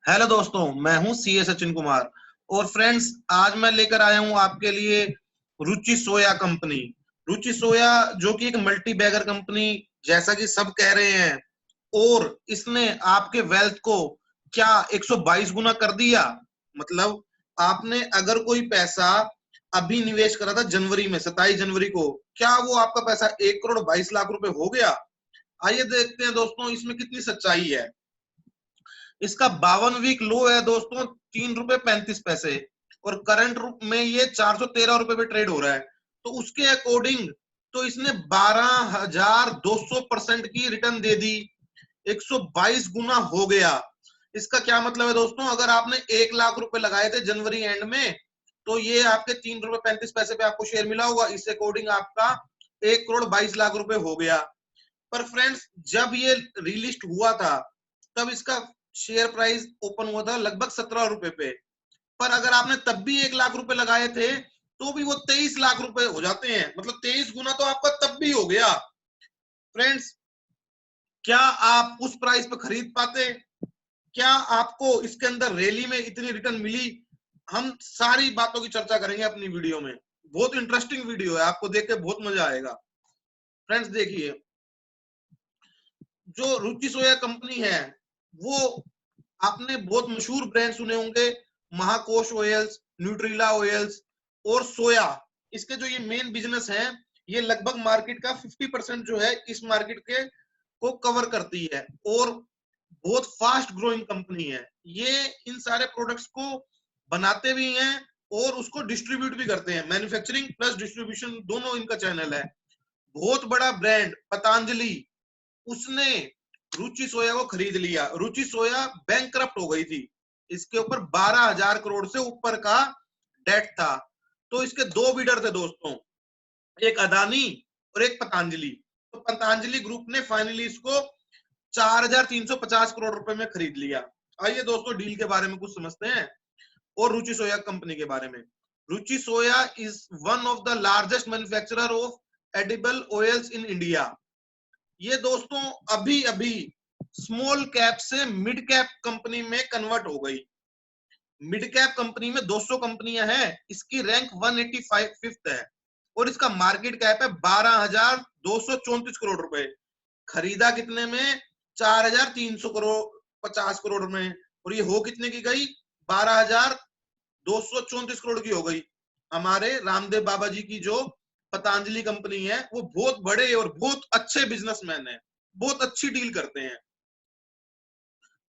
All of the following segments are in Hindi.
हेलो दोस्तों, मैं हूं सीए सचिन कुमार। और फ्रेंड्स, आज मैं लेकर आया हूं आपके लिए रुचि सोया कंपनी। रुचि सोया जो कि एक मल्टी बैगर कंपनी जैसा कि सब कह रहे हैं, और इसने आपके वेल्थ को क्या 122 गुना कर दिया। मतलब आपने अगर कोई पैसा अभी निवेश करा था जनवरी में, 27 जनवरी को, क्या वो आपका पैसा 1 करोड़ 22 लाख रुपए हो गया? आइए देखते हैं दोस्तों इसमें कितनी सच्चाई है। इसका 52 वीक लो है दोस्तों 3 रुपए 35 पैसे, और करंट रूप में ये 413 रुपए पे ट्रेड हो रहा है। तो उसके अकॉर्डिंग तो इसने 12,200% की रिटर्न दे दी। 122 गुना हो गया। इसका क्या मतलब है दोस्तों? अगर आपने 1 लाख रुपए लगाए थे जनवरी एंड में, तो ये आपके 3 रुपए 35 पैसे पे आपको शेयर मिला होगा। इस अकॉर्डिंग आपका 1 करोड़ 22 लाख रुपए हो गया। पर फ्रेंड्स, जब ये रिलिस्ट हुआ था तब इसका शेयर प्राइस ओपन हुआ था लगभग 17 रुपए पे। पर अगर आपने तब भी 1 लाख रुपए लगाए थे तो भी वो 23 लाख रुपए हो जाते हैं। मतलब 23 गुना तो आपका तब भी हो गया। फ्रेंड्स, क्या आप उस प्राइस पे खरीद पाते? क्या आपको इसके अंदर रैली में इतनी रिटर्न मिली? हम सारी बातों की चर्चा करेंगे अपनी वीडियो में। बहुत इंटरेस्टिंग वीडियो है, आपको देख के बहुत मजा आएगा। फ्रेंड्स देखिए, जो रुचि सोया कंपनी है, वो आपने बहुत मशहूर ब्रांड सुने होंगे, महाकोश ऑयल्स, न्यूट्रिला ऑयल्स और सोया। इसके जो ये मेन बिजनेस है, ये लगभग मार्केट का 50% जो है इस मार्केट के को कवर करती है, और बहुत फास्ट ग्रोइंग कंपनी है। ये इन सारे प्रोडक्ट्स को बनाते भी हैं और उसको डिस्ट्रीब्यूट भी करते हैं। मैन्युफैक्चरिंग प्लस डिस्ट्रीब्यूशन दोनों इनका चैनल है। बहुत बड़ा ब्रांड पतंजलि, उसने रुचि सोया को खरीद लिया। रुचि सोया बैंकरप्ट हो गई थी। इसके ऊपर 12,000 करोड़ से ऊपर का डेट था। तो इसके दो बिडर थे दोस्तों, एक अदानी और एक पतंजलि। तो पतंजलि ग्रुप ने फाइनली इसको 4,350 करोड़ रुपए में खरीद लिया। आइए दोस्तों डील के बारे में कुछ समझते हैं, और रुचि सोया कंपनी के बारे में। Ruchi Soya is one of the largest manufacturer of edible oils in India. ये दोस्तों अभी अभी स्मॉल कैप से मिड कैप कंपनी में कन्वर्ट हो गई। मिड कैप कंपनी में 200 कंपनियां हैं, इसकी रैंक 185 है, और इसका मार्केट कैप है 12,234 करोड़ रुपए। खरीदा कितने में? 4,300 करोड़ 50 करोड़ में। और ये हो कितने की गई? 12,234 करोड़ की हो गई। हमारे रामदेव बाबा जी की जो पतंजलि कंपनी है, वो बहुत बड़े और बहुत अच्छे बिजनेसमैन है, बहुत अच्छी डील करते हैं।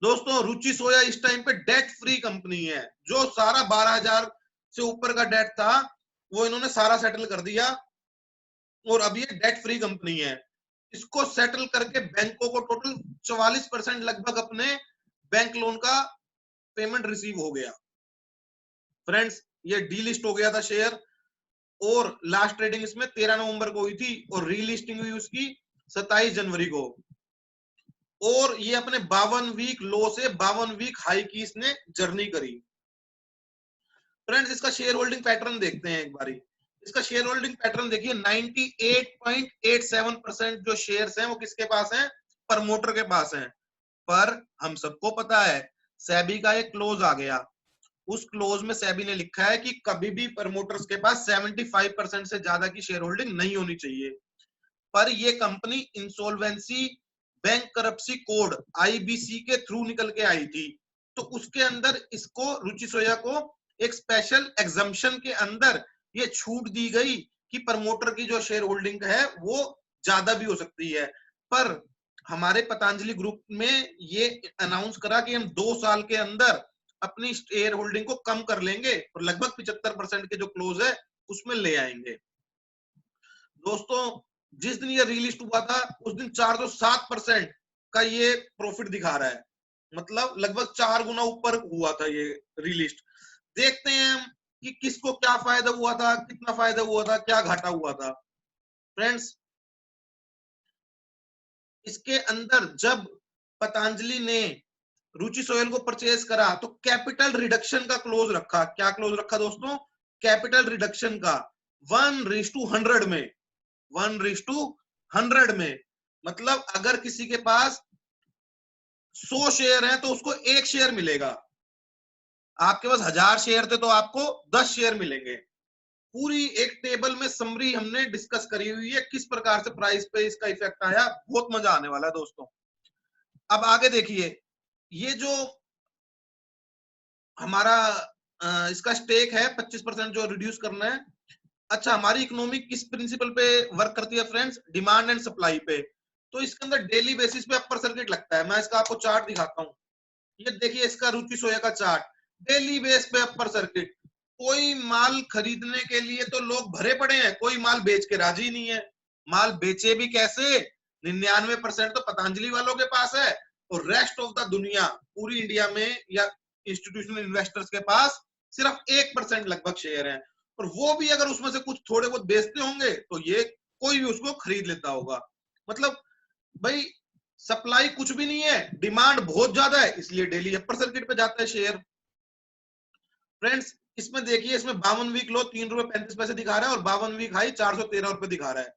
दोस्तों रुचि सोया इस टाइम पे डेट फ्री कंपनी है। जो सारा 12,000 से ऊपर का डेट था, वो इन्होंने सारा सेटल कर दिया, और अब ये डेट फ्री कंपनी है। इसको सेटल करके बैंकों को टोटल 44% लगभग अपने बैंक लोन का पेमेंट रिसीव हो गया। फ्रेंड्स, ये डीलिस्ट हो गया था शेयर, और लास्ट ट्रेडिंग इसमें 13 नवंबर को हुई थी, और रीलिस्टिंग हुई उसकी 27 जनवरी को। और ये अपने 52 वीक लो से 52 वीक हाई की इसने जर्नी करी। फ्रेंड्स, इसका शेयर होल्डिंग पैटर्न देखते हैं एक बारी। इसका शेयर होल्डिंग पैटर्न देखिए, 98.87% जो शेयर्स हैं वो किसके पास हैं? प्रमोटर के पास हैं। पर हम सबको पता है, सेबी का एक क्लोज आ गया। उस क्लोज में सेबी ने लिखा है कि कभी भी प्रमोटर्स के पास 75% से ज्यादा की शेयर होल्डिंग नहीं होनी चाहिए। पर ये company insolvency bank करप्सी code IBC के थ्रू निकल के आई थी। तो उसके अंदर इसको रुचि सोया को एक स्पेशल एग्जम्पशन के अंदर ये छूट दी गई कि प्रमोटर की जो शेयर होल्डिंग है वो ज्यादा भी हो सकती है। पर हमारे पतंजलि ग्रुप में ये अनाउंस करा कि हम 2 साल के अंदर अपनी शेयर होल्डिंग को कम कर लेंगे, और लगभग 75% के जो क्लोज है उसमें ले आएंगे। दोस्तों, जिस दिन ये रिलिस्ट हुआ था उस दिन 407% का ये प्रॉफिट दिखा रहा है। मतलब लगभग 4 गुना ऊपर हुआ था ये रिलिस्ट। देखते हैं हम कि किसको क्या फायदा हुआ था, कितना फायदा हुआ था, क्या घाटा हुआ था। फ्रेंड्स, इसके अंदर जब पतंजलि ने रुचि सोयल को परचेज करा तो कैपिटल रिडक्शन का क्लोज रखा। क्या क्लोज रखा दोस्तों? कैपिटल रिडक्शन का 1:100 में। 1:100 में। मतलब अगर किसी के पास 100 शेयर है तो उसको 1 शेयर मिलेगा। आपके पास 1000 शेयर थे तो आपको 10 शेयर मिलेंगे। पूरी एक टेबल में समरी हमने डिस्कस करी हुई है, किस प्रकार से प्राइस पे इसका इफेक्ट आया। बहुत मजा आने वाला है दोस्तों। अब आगे देखिए, ये जो हमारा इसका स्टेक है 25% जो रिड्यूस करना है। अच्छा, हमारी इकोनॉमी किस प्रिंसिपल पे वर्क करती है फ्रेंड्स? डिमांड एंड सप्लाई पे। तो इसके अंदर डेली बेसिस पे अपर सर्किट लगता है। मैं इसका आपको चार्ट दिखाता हूँ। ये देखिए, इसका रुचि सोया का चार्ट, डेली बेस पे अपर सर्किट। कोई माल खरीदने के लिए तो लोग भरे पड़े हैं, कोई माल बेच के राजी नहीं है। माल बेचे भी कैसे? 99% तो पतंजलि वालों के पास है, और रेस्ट ऑफ द दुनिया, पूरी इंडिया में या इंस्टीट्यूशनल इन्वेस्टर्स के पास सिर्फ 1% लगभग शेयर है। और वो भी अगर उसमें से कुछ थोड़े बहुत बेचते होंगे तो ये कोई भी उसको खरीद लेता होगा। मतलब भाई, सप्लाई कुछ भी नहीं है, डिमांड बहुत ज्यादा है, इसलिए डेली अपर सर्किट पे जाता है शेयर। फ्रेंड्स, इसमें देखिए, इसमें 52 वीक लो 3 रुपए 35 पैसे दिखा रहा है और 52 वीक हाई 413 रुपए दिखा रहा है।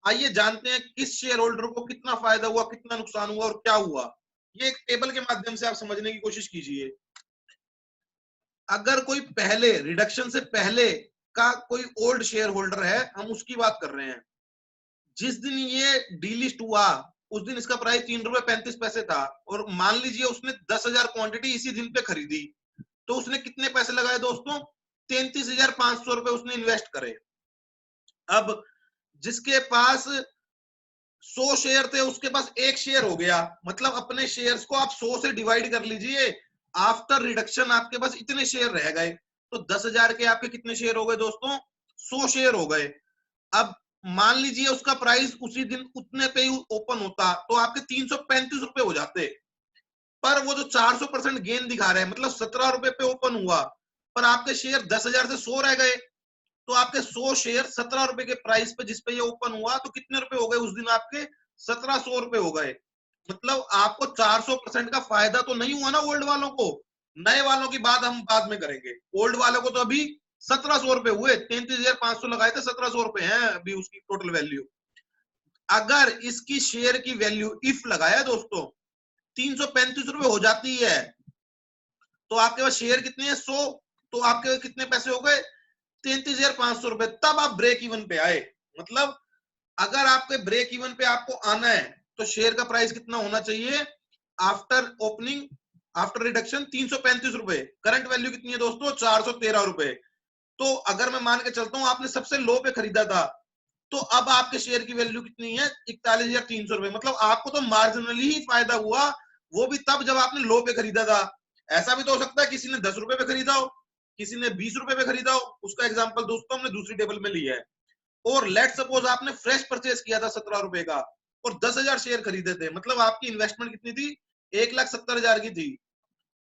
आइए जानते हैं किस शेयर होल्डर को कितना फायदा हुआ, कितना नुकसान हुआ और क्या हुआ। ये एक टेबल के माध्यम से आप समझने की कोशिश कीजिए। अगर कोई पहले रिडक्शन से पहले का कोई ओल्ड शेयर होल्डर है, हम उसकी बात कर रहे हैं। जिस दिन ये डीलिस्ट हुआ उस दिन इसका प्राइस 3 रुपए 35 पैसे था, और मान लीजिए उसने 10,000 क्वांटिटी इसी दिन पे खरीदी, तो उसने कितने पैसे लगाए दोस्तों? 33,500 रुपए उसने इन्वेस्ट करे। अब जिसके पास 100 शेयर थे उसके पास 1 शेयर हो गया, मतलब अपने शेयर्स को आप 100 से डिवाइड कर लीजिए। आफ्टर रिडक्शन आपके पास इतने शेयर रह गए, तो 10,000 के आपके कितने शेयर हो गए दोस्तों? 100 शेयर हो गए। अब मान लीजिए उसका प्राइस उसी दिन उतने पे ही ओपन होता तो आपके 335 रुपए हो जाते। पर वो जो 400% गेन दिखा रहे हैं, मतलब 17 रुपए पे ओपन हुआ, पर आपके शेयर 10,000 से 100 रह गए। तो आपके 100 शेयर 17 रुपए के प्राइस पे जिस पे ये ओपन हुआ, तो कितने रुपए हो गए उस दिन आपके? 1700 रुपए हो गए। मतलब आपको 400% का फायदा तो नहीं हुआ ना ओल्ड वालों को। नए वालों की बात हम बाद में करेंगे। ओल्ड वालों को तो अभी 1700 रुपए हुए, 33,500 लगाए थे, 1700 रुपए है अभी उसकी टोटल वैल्यू। अगर इसकी शेयर की वैल्यू इफ लगाया दोस्तों 335 रुपए हो जाती है, तो आपके पास शेयर कितने हैं? 100। तो आपके कितने पैसे हो गए? 33,500 रुपए। तब आप ब्रेक इवन पे आए। मतलब अगर आपके ब्रेक इवन पे आपको आना है तो शेयर का प्राइस कितना होना चाहिए? आफ्टर ओपनिंग, आफ्टर रिडक्शन 335 रुपए। करंट वैल्यू कितनी है दोस्तों? 413 रुपए। तो अगर मैं मान के चलता हूं आपने सबसे लो पे खरीदा था, तो अब आपके शेयर की वैल्यू कितनी है? 41,300 रुपए। मतलब आपको तो मार्जिनली ही फायदा हुआ, वो भी तब जब आपने लो पे खरीदा था। ऐसा भी तो हो सकता है किसी ने 10 रुपए पे खरीदा हो, किसी ने 20 रुपए पे खरीदा हो। उसका एग्जांपल दोस्तों हमने दूसरी टेबल में लिया है। और लेट सपोज आपने फ्रेश परचेज किया था 17 रुपए का और 10,000 शेयर खरीदे थे, मतलब आपकी इन्वेस्टमेंट कितनी थी? 1,70,000 की थी।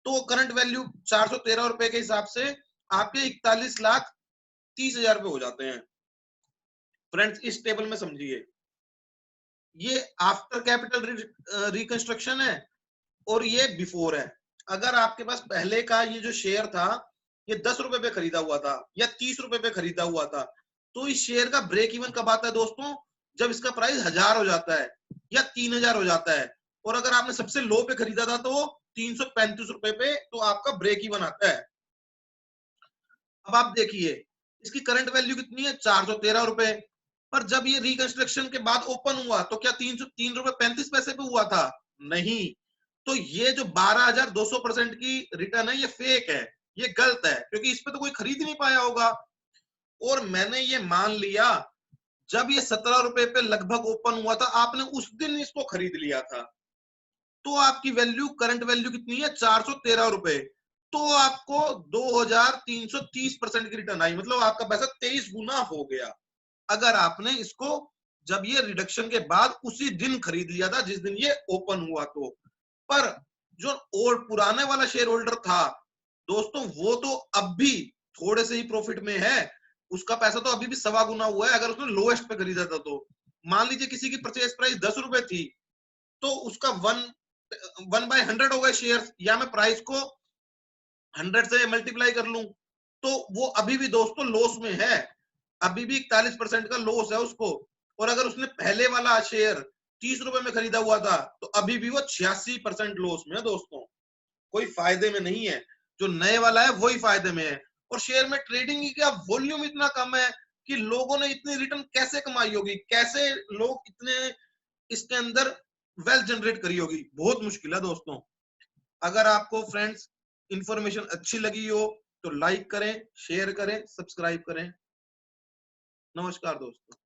तो करंट वैल्यू 413 रुपए के हिसाब से आपके 41,30,000 रुपए हो जाते हैं। फ्रेंड्स, इस टेबल में समझिए, ये आफ्टर कैपिटल रिकंस्ट्रक्शन है और ये बिफोर है। अगर आपके पास पहले का ये जो शेयर था, ये 10 रुपए पे खरीदा हुआ था या 30 रुपए पे खरीदा हुआ था, तो इस शेयर का ब्रेक इवन कब आता है दोस्तों? जब इसका प्राइस 1,000 हो जाता है या 3,000 हो जाता है। और अगर आपने सबसे लो पे खरीदा था तो 335 रुपए पे, तो आपका ब्रेक इवन आता है। अब आप देखिए, इसकी करंट वैल्यू कितनी है? 413 रुपए। पर जब ये रिकंस्ट्रक्शन के बाद ओपन हुआ तो क्या 303 रुपए 35 पैसे पे हुआ था? नहीं। तो ये जो 12,200% की रिटर्न है, ये फेक है, ये गलत है, क्योंकि इस पे तो कोई खरीद नहीं पाया होगा। और मैंने ये मान लिया, जब ये 17 रुपए पे लगभग ओपन हुआ था, आपने उस दिन इसको खरीद लिया था, तो आपकी वैल्यू, करंट वैल्यू कितनी है? 413 रुपए। तो आपको 2,330% की रिटर्न आई, मतलब आपका पैसा 23 गुना हो गया, अगर आपने इसको जब ये रिडक्शन के बाद उसी दिन खरीद लिया था जिस दिन ये ओपन हुआ तो। पर जो और पुराने वाला शेयर होल्डर था दोस्तों, वो तो अब भी थोड़े से ही प्रॉफिट में है। उसका पैसा तो अभी भी 1.25 गुना हुआ है, अगर उसने लोएस्ट पे खरीदा था तो। मान लीजिए किसी की परचेज प्राइस 10 रुपए थी, तो उसका 1/100 हो गए शेयर, या मैं प्राइस को 100 से मल्टीप्लाई कर लूं, तो वो अभी भी दोस्तों लॉस में है। अभी भी 41% का लॉस है उसको। और अगर उसने पहले वाला शेयर 30 रुपए में खरीदा हुआ था, तो अभी भी वो 86% लॉस में है दोस्तों, कोई फायदे में नहीं है। जो नए वाला है वही फायदे में है। और शेयर में ट्रेडिंग की क्या वॉल्यूम इतना कम है कि लोगों ने इतनी रिटर्न कैसे कमाई होगी, कैसे लोग इतने इसके अंदर वेल्थ जनरेट करी होगी, बहुत मुश्किल है दोस्तों। अगर आपको फ्रेंड्स इंफॉर्मेशन अच्छी लगी हो तो लाइक करें, शेयर करें, सब्सक्राइब करें। नमस्कार दोस्तों।